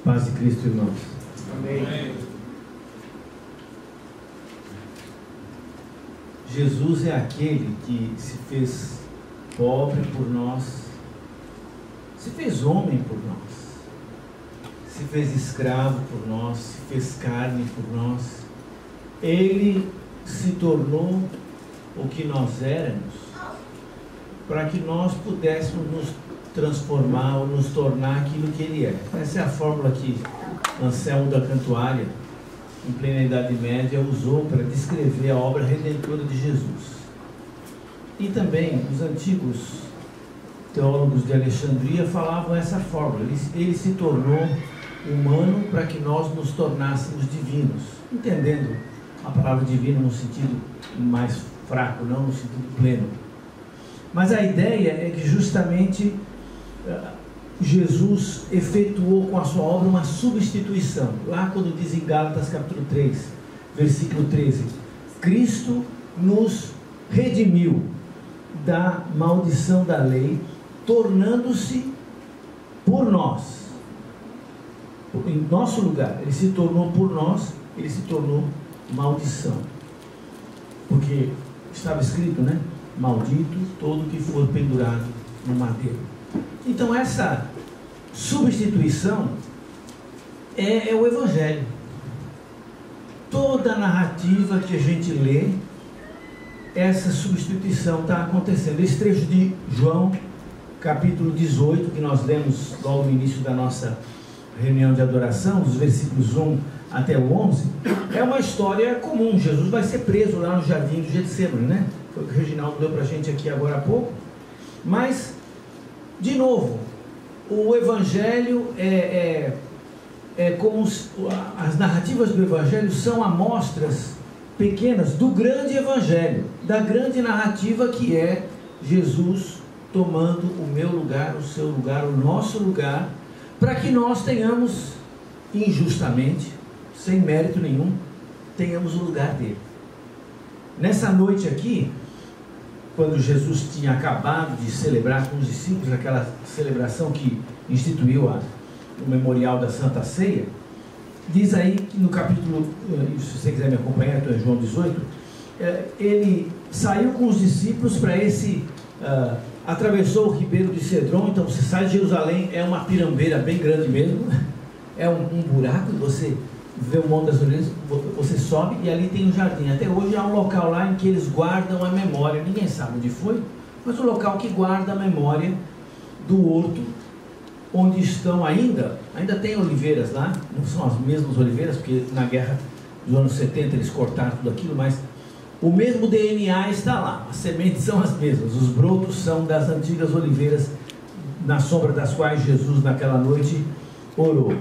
Paz de Cristo, irmãos. Amém. Jesus é aquele que se fez pobre por nós, se fez homem por nós, se fez escravo por nós, se fez carne por nós. Ele se tornou o que nós éramos, para que nós pudéssemos nos transformar ou nos tornar aquilo que Ele é. Essa é a fórmula que Anselmo da Cantuária, em plena Idade Média, usou para descrever a obra redentora de Jesus. E também os antigos teólogos de Alexandria falavam essa fórmula. Ele se tornou humano para que nós nos tornássemos divinos, entendendo a palavra divino no sentido mais fraco, não no sentido pleno. Mas a ideia é que justamente Jesus efetuou com a sua obra uma substituição. Lá quando diz em Gálatas capítulo 3, versículo 13, Cristo nos redimiu da maldição da lei, tornando-se por nós, em nosso lugar. Ele se tornou por nós, ele se tornou maldição, porque estava escrito, né? Maldito todo que for pendurado no madeiro. Então essa substituição é o Evangelho. Toda a narrativa que a gente lê, essa substituição está acontecendo. Esse trecho de João, capítulo 18, que nós lemos logo no início da nossa reunião de adoração, dos versículos 1 até o 11, é uma história comum. Jesus vai ser preso lá no jardim do Getsemane, né? Foi o que o Reginaldo deu para a gente aqui agora há pouco. Mas, de novo, o Evangelho é como as narrativas do Evangelho são amostras pequenas do grande Evangelho, da grande narrativa que é Jesus tomando o meu lugar, o seu lugar, o nosso lugar, para que nós tenhamos, injustamente, sem mérito nenhum, tenhamos o lugar dele. Nessa noite aqui, quando Jesus tinha acabado de celebrar com os discípulos aquela celebração que instituiu o memorial da Santa Ceia, diz aí que no capítulo, se você quiser me acompanhar, então é João 18, ele saiu com os discípulos para atravessou o ribeiro de Cedron. Então você sai de Jerusalém, é uma pirambeira bem grande mesmo, é um buraco, e você vê o Monte das Oliveiras, você sobe e ali tem um jardim. Até hoje há um local lá em que eles guardam a memória, ninguém sabe onde foi, mas o local que guarda a memória do horto, onde estão ainda tem oliveiras lá, não são as mesmas oliveiras, porque na guerra dos anos 70 eles cortaram tudo aquilo, mas o mesmo DNA está lá, as sementes são as mesmas, os brotos são das antigas oliveiras, na sombra das quais Jesus naquela noite orou.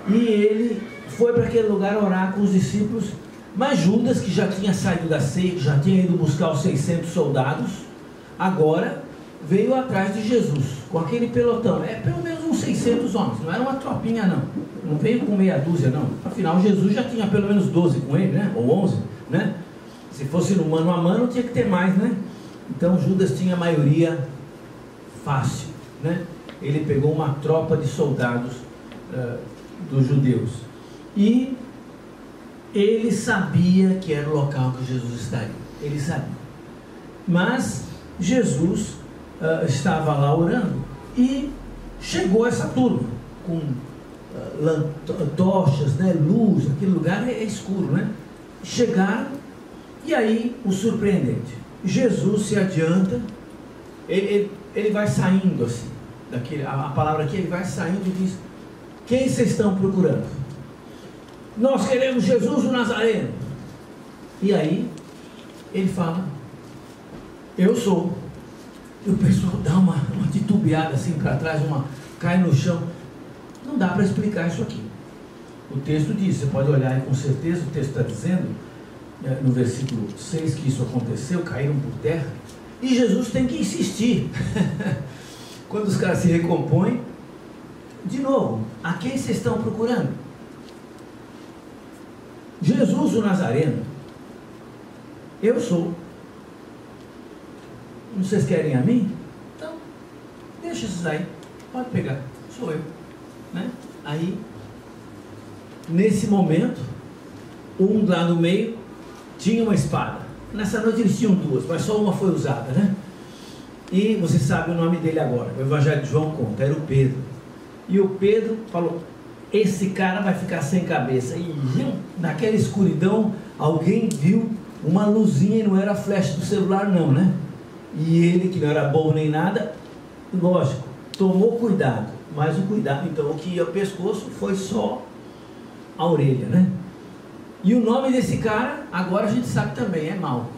E ele foi para aquele lugar orar com os discípulos, mas Judas, que já tinha saído da ceia, que já tinha ido buscar os 600 soldados, agora veio atrás de Jesus, com aquele pelotão, pelo menos uns 600 homens, não era uma tropinha não veio com meia dúzia não, afinal Jesus já tinha pelo menos 12 com ele, né? Ou 11, né? Se fosse no mano a mano tinha que ter mais, né? Então Judas tinha a maioria fácil, né? Ele pegou uma tropa de soldados dos judeus, e ele sabia que era o local que Jesus estaria, ele sabia, mas Jesus estava lá orando, e chegou essa turma com tochas, né, luz, aquele lugar é escuro, né? Chegaram, e aí o surpreendente, Jesus se adianta, ele vai saindo assim, a palavra aqui, ele vai saindo e diz: quem vocês estão procurando? Nós queremos Jesus o Nazareno. E aí ele fala: eu sou. E o pessoal dá uma titubeada assim para trás, cai no chão. Não dá para explicar isso aqui. O texto diz, você pode olhar aí com certeza, o texto está dizendo no versículo 6 que isso aconteceu, caíram por terra, e Jesus tem que insistir. Quando os caras se recompõem, de novo, a quem vocês estão procurando? Jesus o Nazareno. Eu sou. Vocês querem a mim? Então, deixa esses aí, pode pegar, sou eu, né? Aí Nesse momento, um lá no meio tinha uma espada. Nessa noite eles tinham duas, mas só uma foi usada, né? E você sabe o nome dele agora. O Evangelho de João conta, era o Pedro. E o Pedro falou: esse cara vai ficar sem cabeça. E naquela escuridão, alguém viu uma luzinha, e não era a flecha do celular não, né? E ele, que não era bom nem nada, lógico, tomou cuidado. Mas o cuidado, então, o que ia ao pescoço foi só a orelha, né? E o nome desse cara, agora a gente sabe também, é Malco.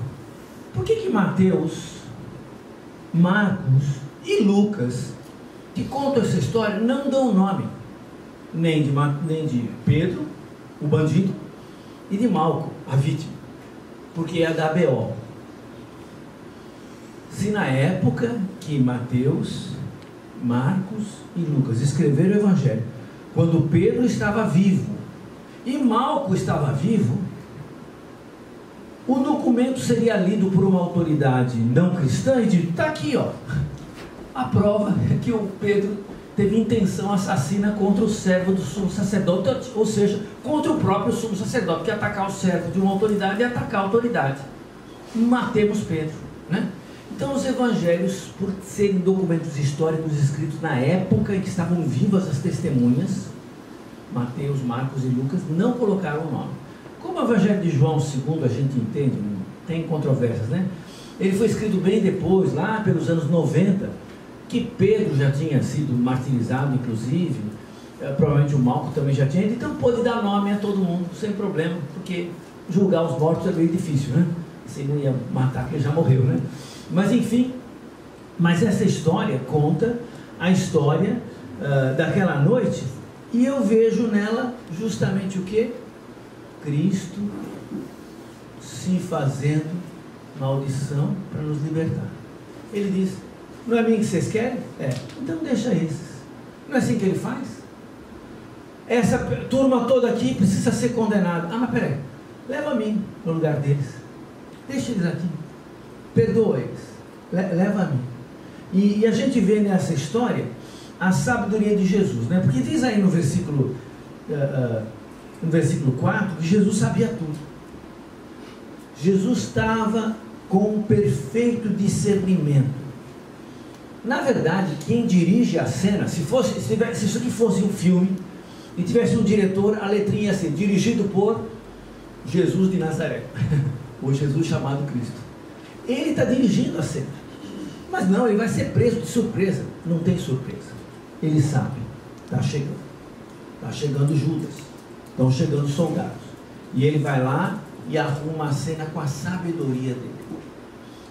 Por que Mateus, Marcos e Lucas, que contam essa história, não dão o nome nem de Pedro, o bandido, e de Malco, a vítima? Porque é da BO. Se na época que Mateus, Marcos e Lucas escreveram o Evangelho, quando Pedro estava vivo e Malco estava vivo, o documento seria lido por uma autoridade não cristã e dito: está aqui, ó, a prova é que o Pedro teve intenção assassina contra o servo do sumo sacerdote, ou seja, contra o próprio sumo sacerdote, que atacar o servo de uma autoridade é atacar a autoridade. Matemos Pedro, né? Então os evangelhos, por serem documentos históricos escritos na época em que estavam vivas as testemunhas, Mateus, Marcos e Lucas, não colocaram o nome. Como o Evangelho de João, segundo a gente entende, tem controvérsias, né? Ele foi escrito bem depois, lá pelos anos 90, que Pedro já tinha sido martirizado, inclusive, provavelmente o Malco também já tinha, então pôde dar nome a todo mundo, sem problema, porque julgar os mortos é meio difícil, né? Você não ia matar quem já morreu, né? Mas enfim, mas essa história conta a história daquela noite, e eu vejo nela justamente o que? Cristo se fazendo maldição para nos libertar. Ele diz: não é a mim que vocês querem? Então deixa esses. Não é assim que ele faz? Essa turma toda aqui precisa ser condenada. Mas peraí, leva a mim no lugar deles, deixa eles aqui, perdoa eles, leva a mim. E a gente vê nessa história a sabedoria de Jesus, né? Porque diz aí no versículo 4 que Jesus sabia tudo. Jesus estava com um perfeito discernimento. Na verdade, quem dirige a cena, se isso aqui fosse um filme e tivesse um diretor, a letrinha ia ser dirigido por Jesus de Nazaré, ou Jesus chamado Cristo. Ele está dirigindo a cena, mas não, ele vai ser preso de surpresa. Não tem surpresa, ele sabe, está chegando Judas, estão chegando soldados, e ele vai lá e arruma a cena com a sabedoria dele.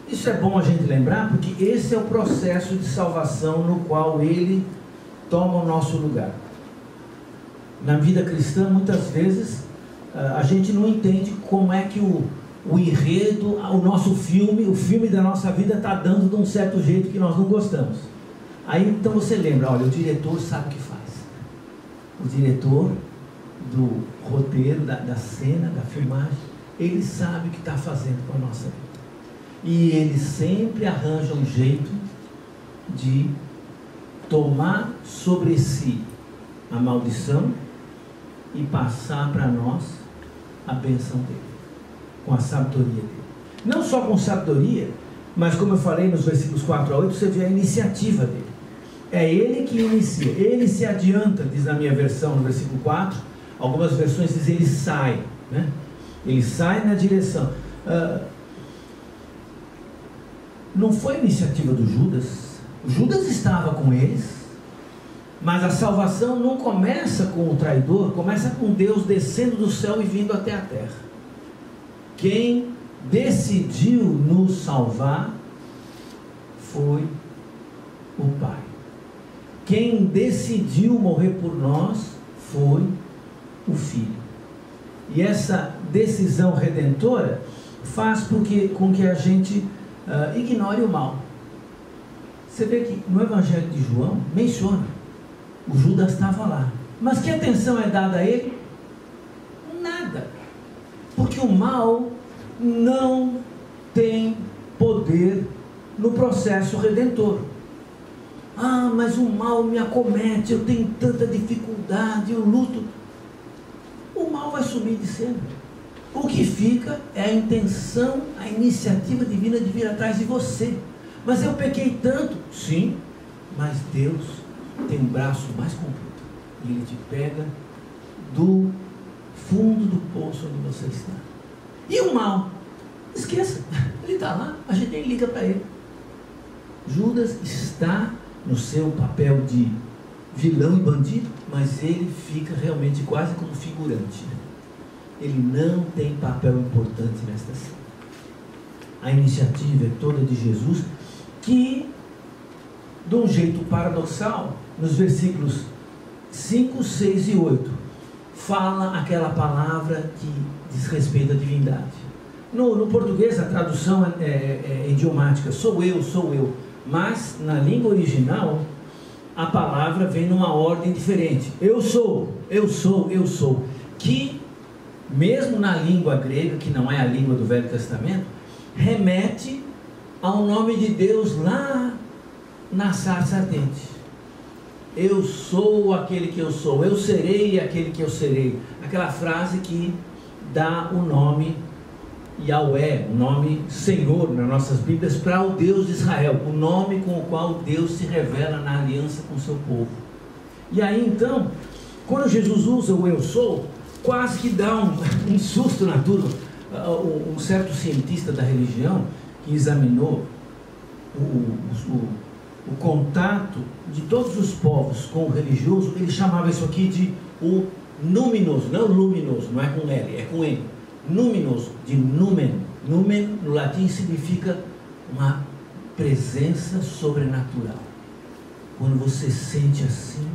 Isso é bom a gente lembrar, porque esse é o processo de salvação no qual ele toma o nosso lugar. Na vida cristã, muitas vezes, a gente não entende como é que o enredo, o nosso filme, o filme da nossa vida está dando de um certo jeito que nós não gostamos. Aí então você lembra: olha, o diretor sabe o que faz. O diretor do roteiro, da cena, da filmagem, ele sabe o que está fazendo com a nossa vida. E ele sempre arranja um jeito de tomar sobre si a maldição e passar para nós a bênção dele, com a sabedoria dele. Não só com sabedoria, mas como eu falei nos versículos 4 a 8, você vê a iniciativa dele. É ele que inicia, ele se adianta, diz na minha versão, no versículo 4. Algumas versões dizem ele sai, né? Ele sai na direção. Não foi iniciativa do Judas. Judas estava com eles, mas a salvação não começa com o traidor, começa com Deus descendo do céu e vindo até a terra. Quem decidiu nos salvar foi o Pai. Quem decidiu morrer por nós foi o Filho. E essa decisão redentora faz com que a gente ignore o mal. Você vê que no Evangelho de João menciona: o Judas estava lá, mas que atenção é dada a ele? Nada. Porque o mal não tem poder no processo redentor. Mas o mal me acomete, eu tenho tanta dificuldade, eu luto. vai sumir de cena. O que fica é a intenção, a iniciativa divina de vir atrás de você. Mas eu pequei tanto. Sim, mas Deus tem um braço mais comprido. E Ele te pega do fundo do poço onde você está. E o mal? Esqueça, ele está lá, a gente nem liga para ele. Judas está no seu papel de vilão e bandido, mas ele fica realmente quase como figurante. Ele não tem papel importante nesta cena. A iniciativa é toda de Jesus, que, de um jeito paradoxal, nos versículos 5, 6 e 8, fala aquela palavra que diz respeito à divindade. No português, a tradução é idiomática, sou eu. Mas, na língua original, a palavra vem numa ordem diferente. Eu sou. Que, mesmo na língua grega, que não é a língua do Velho Testamento, remete ao nome de Deus lá na sarça ardente. Eu sou aquele que eu sou, eu serei aquele que eu serei. Aquela frase que dá o nome Yahweh, o nome Senhor nas nossas Bíblias, para o Deus de Israel, o nome com o qual Deus se revela na aliança com o seu povo. E aí então, quando Jesus usa o eu sou, quase que dá um susto na turma. Um certo cientista da religião que examinou o contato de todos os povos com o religioso, ele chamava isso aqui de o numinoso, não luminoso, não é com L, é com N. Numinoso, de numen. Numen no latim significa uma presença sobrenatural. Quando você sente assim,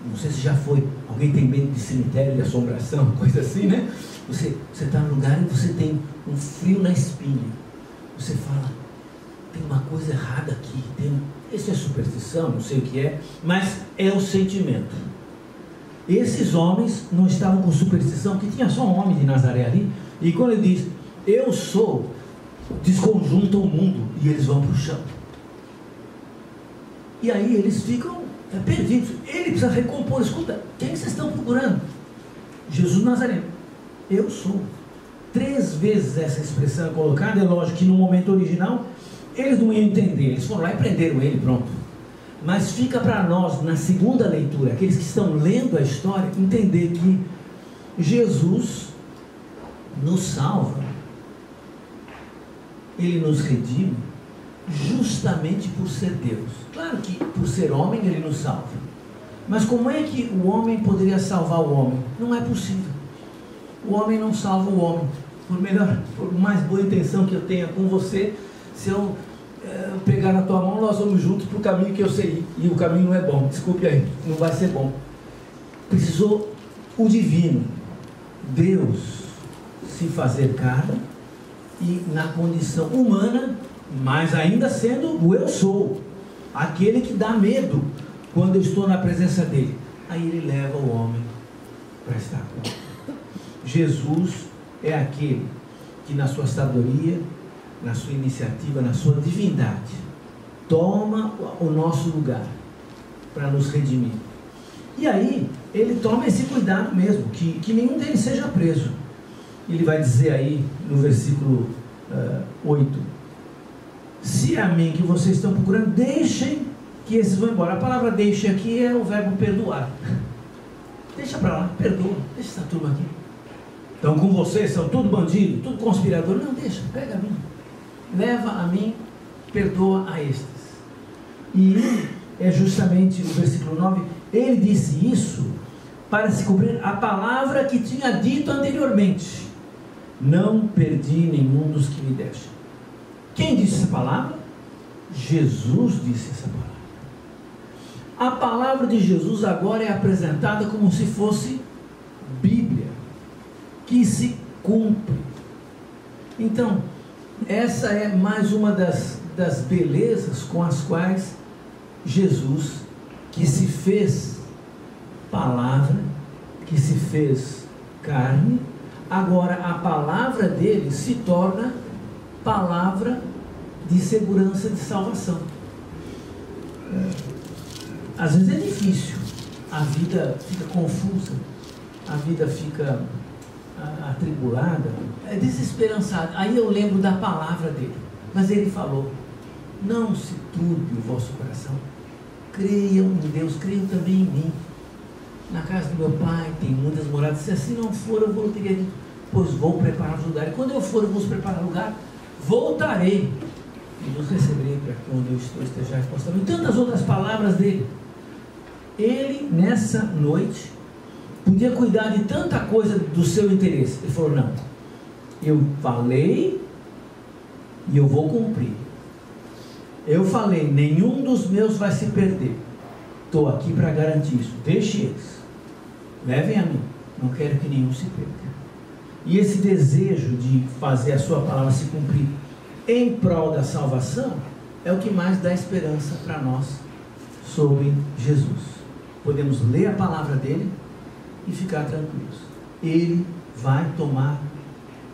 não sei se já foi, alguém tem medo de cemitério, de assombração, coisa assim, né? Você está no lugar e você tem um frio na espinha. Você fala, tem uma coisa errada aqui. Isso é superstição, não sei o que é, mas é o sentimento. Esses homens não estavam com superstição, porque tinha só um homem de Nazaré ali, e quando ele diz, eu sou, desconjunta o mundo, e eles vão para o chão. E aí eles ficam perdidos. Ele precisa recompor, escuta, quem vocês estão procurando? Jesus Nazareno. Eu sou. 3 vezes essa expressão é colocada. É lógico que no momento original eles não iam entender, eles foram lá e prenderam ele, pronto. Mas fica para nós, na segunda leitura, aqueles que estão lendo a história, entender que Jesus nos salva, Ele nos redime, justamente por ser Deus. Claro que por ser homem Ele nos salva, mas como é que o homem poderia salvar o homem? Não é possível. O homem não salva o homem. Por mais boa intenção que eu tenha com você, se eu pegar na tua mão, nós vamos juntos para o caminho que eu sei ir, e o caminho não é bom, desculpe aí, não vai ser bom. Precisou o divino, Deus, se fazer carne, e na condição humana, mas ainda sendo o eu sou, aquele que dá medo quando eu estou na presença dele. Aí ele leva o homem para estar com ele. Jesus é aquele que na sua sabedoria, na sua iniciativa, na sua divindade, toma o nosso lugar para nos redimir. E aí ele toma esse cuidado mesmo, que nenhum deles seja preso. Ele vai dizer aí no versículo 8, se a mim que vocês estão procurando, deixem que esses vão embora. A palavra deixe aqui é o verbo perdoar. Deixa para lá, perdoa, deixa essa turma aqui. Então com vocês são tudo bandido, tudo conspirador. Não, deixa, pega a mim, leva a mim, perdoa a estes. E é justamente o versículo 9, ele disse isso para se cumprir a palavra que tinha dito anteriormente: não perdi nenhum dos que me deste. Quem disse essa palavra? Jesus disse essa palavra. A palavra de Jesus agora é apresentada como se fosse Bíblia, que se cumpre. Então, essa é mais uma das belezas com as quais Jesus, que se fez palavra, que se fez carne, agora a palavra dele se torna palavra de segurança, de salvação. Às vezes é difícil, a vida fica confusa, a vida fica atribulada, desesperançada. Aí eu lembro da palavra dele. Mas ele falou: não se turbe o vosso coração. Creiam em Deus, creiam também em mim. Na casa do meu pai tem muitas moradas. Se assim não for, eu vou teria dito: pois vou preparar os lugares. Quando eu for, eu vos preparar lugar, voltarei e vos receberei para que onde eu estou estejais postamente. E tantas outras palavras dele. Ele, nessa noite, podia cuidar de tanta coisa do seu interesse. Ele falou: não, eu falei e eu vou cumprir. Eu falei, nenhum dos meus vai se perder. Estou aqui para garantir isso. Deixe eles, levem a mim, não quero que nenhum se perca. E esse desejo de fazer a sua palavra se cumprir em prol da salvação é o que mais dá esperança para nós sobre Jesus. Podemos ler a palavra dele e ficar tranquilos. Ele vai tomar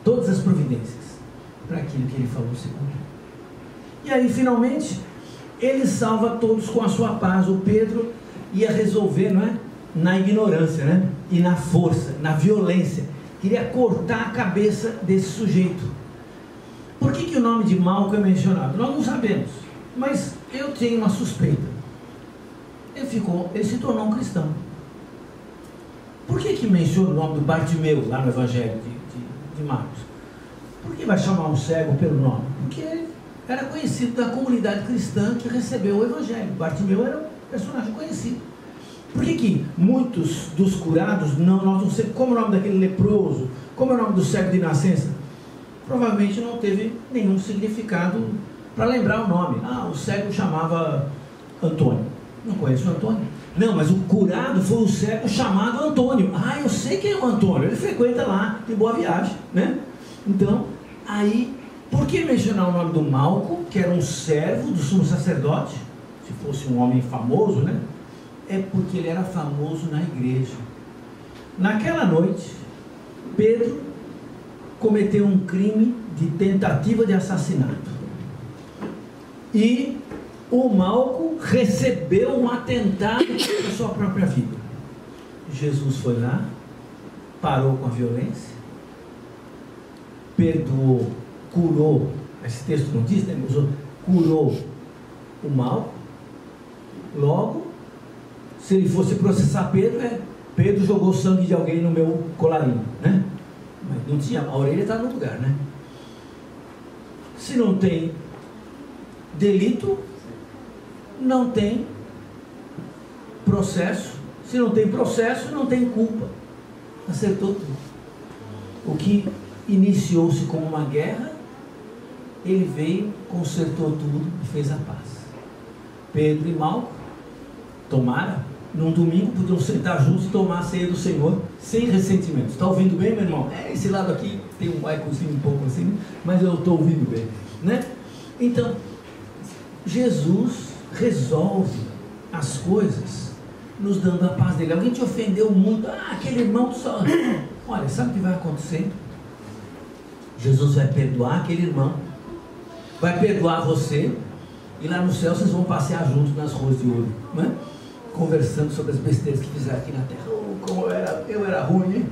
todas as providências para aquilo que ele falou se cumprir. E aí, finalmente, ele salva todos com a sua paz. O Pedro ia resolver, não é? Na ignorância, né? E na força, na violência. Queria cortar a cabeça desse sujeito. Por que o nome de Malco é mencionado? Nós não sabemos, mas eu tenho uma suspeita. Ele se tornou um cristão. Por que menciona o nome do Bartimeu lá no Evangelho de Marcos? Por que vai chamar um cego pelo nome? Porque ele era conhecido da comunidade cristã que recebeu o Evangelho. Bartimeu era um personagem conhecido. Por que muitos dos curados, nós não sei como é o nome daquele leproso, como é o nome do cego de nascença? Provavelmente não teve nenhum significado para lembrar o nome. O cego chamava Antônio. Não conheço o Antônio? Não, mas o curado foi o cego chamado Antônio. Eu sei quem é o Antônio. Ele frequenta lá, em Boa Viagem, né? Então, aí, por que mencionar o nome do Malco, que era um servo do sumo sacerdote? Se fosse um homem famoso, né? É porque ele era famoso na igreja. Naquela noite, Pedro cometeu um crime de tentativa de assassinato. E o Malco recebeu um atentado contra a sua própria vida. Jesus foi lá, parou com a violência, perdoou, curou, esse texto não diz, né? Curou o Malco. Logo, se ele fosse processar Pedro, Pedro jogou sangue de alguém no meu colarinho, né? Mas não tinha, a orelha está no lugar, né? Se não tem delito, não tem processo. Se não tem processo, não tem culpa. Acertou tudo. O que iniciou-se como uma guerra, ele veio, consertou tudo e fez a paz. Pedro e Malco, num domingo, podiam sentar juntos e tomar a ceia do Senhor, sem ressentimento. Está ouvindo bem, meu irmão? Esse lado aqui tem um ecozinho um pouco assim, mas eu estou ouvindo bem, né? Então, Jesus resolve as coisas nos dando a paz dele. Alguém te ofendeu muito, aquele irmão só... Olha, sabe o que vai acontecer? Jesus vai perdoar aquele irmão, vai perdoar você, e lá no céu vocês vão passear juntos nas ruas de ouro, né? Conversando sobre as besteiras que fizeram aqui na terra. Como eu era ruim, hein?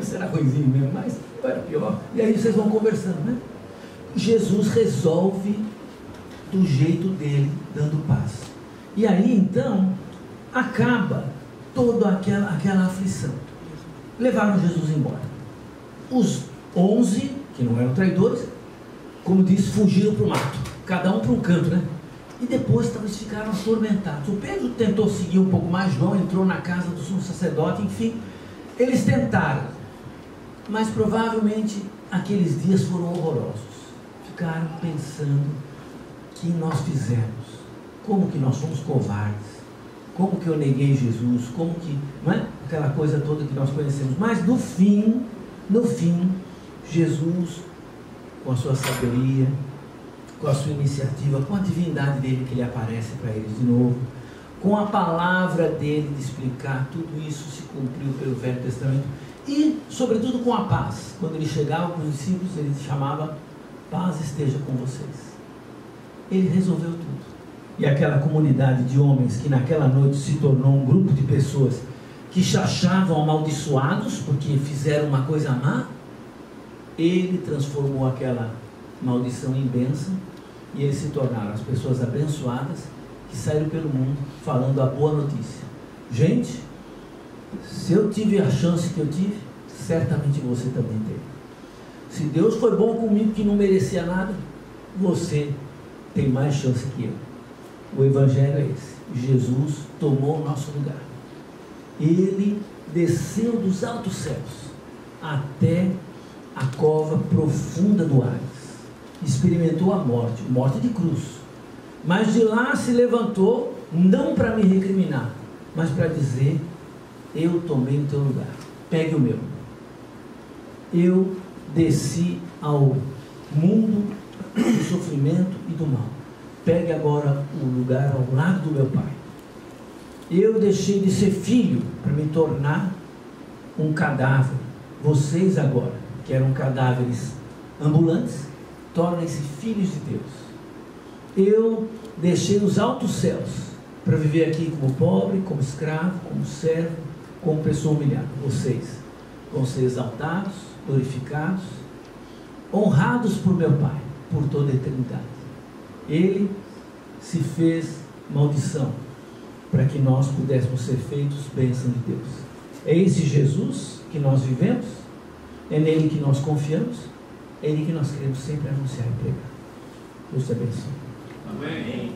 Você era ruimzinho mesmo, mas eu era pior. E aí vocês vão conversando, né? Jesus resolve do jeito dele, dando paz. E aí então acaba toda aquela aflição. Levaram Jesus embora. Os 11, que não eram traidores, como disse, fugiram para o mato, cada um para um canto, né? E depois eles ficaram atormentados. O Pedro tentou seguir um pouco mais, João entrou na casa do sumo sacerdote, enfim, eles tentaram, mas provavelmente aqueles dias foram horrorosos. Ficaram pensando: que nós fizemos? Como que nós somos covardes? Como que eu neguei Jesus? Como que, não é? Aquela coisa toda que nós conhecemos. Mas no fim, Jesus, com a sua sabedoria, com a sua iniciativa, com a divindade dele que ele aparece para eles de novo, com a palavra dele de explicar, tudo isso se cumpriu pelo Velho Testamento, e sobretudo com a paz. Quando ele chegava com os discípulos, ele chamava: paz esteja com vocês. Ele resolveu tudo. E aquela comunidade de homens que naquela noite se tornou um grupo de pessoas que se achavam amaldiçoados porque fizeram uma coisa má, Ele transformou aquela maldição em bênção, e eles se tornaram as pessoas abençoadas que saíram pelo mundo falando a boa notícia. Gente, se eu tive a chance que eu tive, certamente você também teve. Se Deus foi bom comigo que não merecia nada, você tem mais chance que eu. O Evangelho é esse. Jesus tomou o nosso lugar. Ele desceu dos altos céus até a cova profunda do Hades. Experimentou a morte de cruz. Mas de lá se levantou, não para me recriminar, mas para dizer: eu tomei o teu lugar, pegue o meu. Eu desci ao mundo do sofrimento e do mal. Pegue agora o lugar ao lado do meu Pai. Eu deixei de ser filho para me tornar um cadáver. Vocês agora, que eram cadáveres ambulantes, tornem-se filhos de Deus. Eu deixei os altos céus para viver aqui como pobre, como escravo, como servo, como pessoa humilhada. Vocês vão ser exaltados, glorificados, honrados por meu Pai, por toda a eternidade. Ele se fez maldição para que nós pudéssemos ser feitos bênção de Deus. É esse Jesus que nós vivemos, é nele que nós confiamos, é ele que nós queremos sempre anunciar e pregar. Deus te abençoe. Amém.